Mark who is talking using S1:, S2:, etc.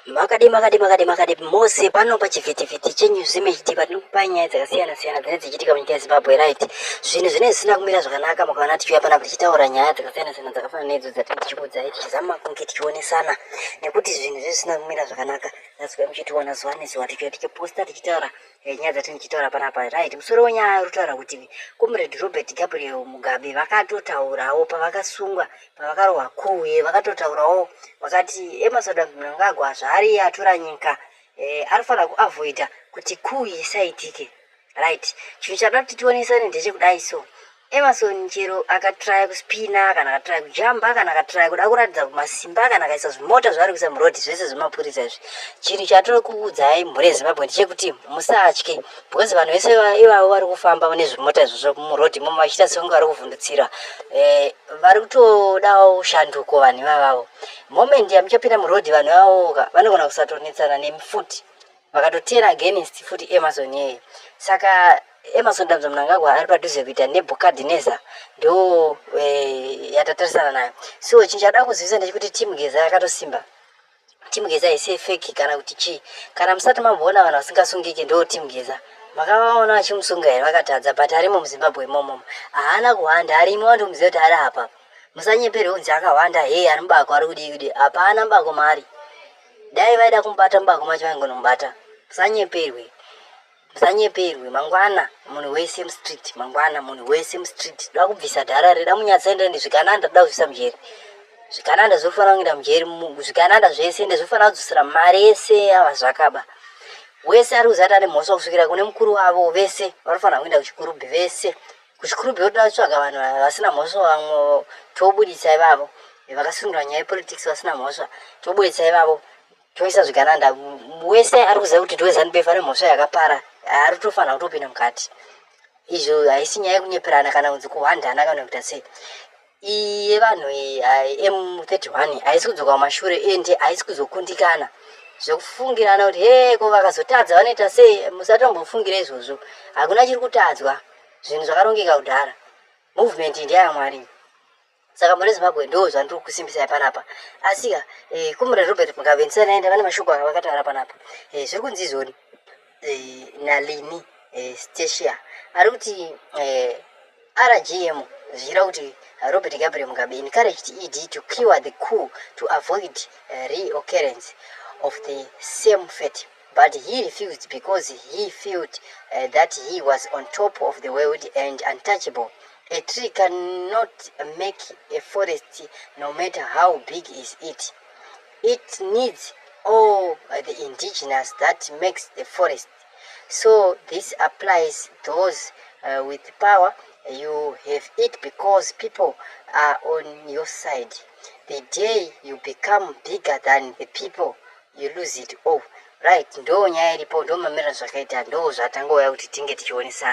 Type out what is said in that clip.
S1: Makadi mose pano pachivhitivhiti chenyu zimechitika tinokupai nyaya dzakasiyana siyana dzinenge dzichiitika munyika yeZimbabwe right. Zvinhu zvinenge zvisina kumira zvakanaka mukaona tichiuya panapa tichitaura nyaya dzakasiyana siyana dzakafanana nedzo dzatiri tichiudzai tichizama kunge tichionesana nekuti zvinhu zvisina kumira zvakanaka. That's why muchitiona zuva nezuva tichiuya tichiposta tichitaura nyaya dzatiri tichitaura panapa right. Musoro wenyaya ari kutaura kuti Comrade Robert Gabriel Mugabe vakatotaurawo pavakasungwa pavakarohwa kuuye vakatotaurawo vakati Emmerson Mnangagwa zvaari atora nyika arifana kuavoida kuti coup isaitike right. Chinhu chada kuti tionesane ndechekudai so Emmerson chero akatraya kuspina kana akatraya kujamba kana akatraya kuda kuratidza masimba kana akaisa zvimota zvaari kuisa murodhi zvese zvemapurisa izvi. Chinhu chatiri kuudzai mhuri yeZimbabwe ndechekuti musatye because vanhu vese ivavo vari kufamba nezvimota izvozvo murodhi imomo vachiita sekunge vari kuvhundutsira vari kutodawo shanduko vanhu ivavavo. Moment yamuchapinda murodhi vanhu ivavo vanogona kusatonetsana nemifuti vakatotera against futi Emmerson yeye. Saka Emmerson Mnangagwa ari padhuze kuita Nebukadnezar ndo yatatarisana nayo. So chinhu chada kuzivisa ndechekuti Team Geza yakatosimba. Team Geza ise fake kana kuti chi kana musati mamboona vanhu vasingasungiki ndo Team Geza makavaona vachimusunga here vakatadza but arimo muZimbabwe imomo haana kuhanda arimo wandomuziva kuti ari apa. Musanyeperwe kunzi akahwanda ari mubako ari kudi hapana mbako mari dai vaida kumubata mubako macho vaingonomubata. Musanyeperwe mangwana munhu wese mustreet mangwana munhu wese mustreet da kubvisa dhara reda munyatsaenda nezvikananda da kubvisa mujeri zvikananda zvofanira kuenda mujeri zvikananda zvese ndezvofanira kudzosera mari yese ava zvakaba wese ari kuzata nemhosva kusvikira kune mukuru wavo vese vanofanira kuenda kuchikurubhi vese kuchikurubhi votoda kutsvaga vanhu vasina mhosva vamwe tobudisa ivavo vakasungirwa nyaya yepolitics vasina mhosva tobudisa ivavo toisa zvikananda wese ari kuziva kuti ndoZANU-PF ane mhosva yakapara ari tofanira kutopinda mukati. Izvo haisi nyaya yekunyeperana kana kunzi kuhwandana kana kuita sei. Iye vanhu M31 haisi kudzoka kumashure ende haisi kuzokundikana zvokufungirana kuti ko vakazotadza vanoita sei. Musatombofungire izvozvo hakuna chiri kutadzwa zvinhu zvakarongeka kudhara movement ndeyamwari. Saka muri Zimbabwe ndo zvandiri kusimbisai panapa asi Comrade Robert Mugabe ndisanaenda vane mashoko akavakataura panapa zviri kunzi izvoni Nalini Stacia ari kuti RGM zvichira kuti Robert Gabriel Mugabe encouraged ED to cure the coup to avoid reoccurrence of the same fate, but he refused because he felt that he was on top of the world and untouchable. A tree cannot make a forest no matter how big is it. It needs all the indigenous that makes the forest. So this applies those with power. You have it because people are on your side. The day you become bigger than the people, you lose it all. Right, ndo nyaya iripo ndo mamira zvakaita ndo zvatangoya kuti tinge tichionesana.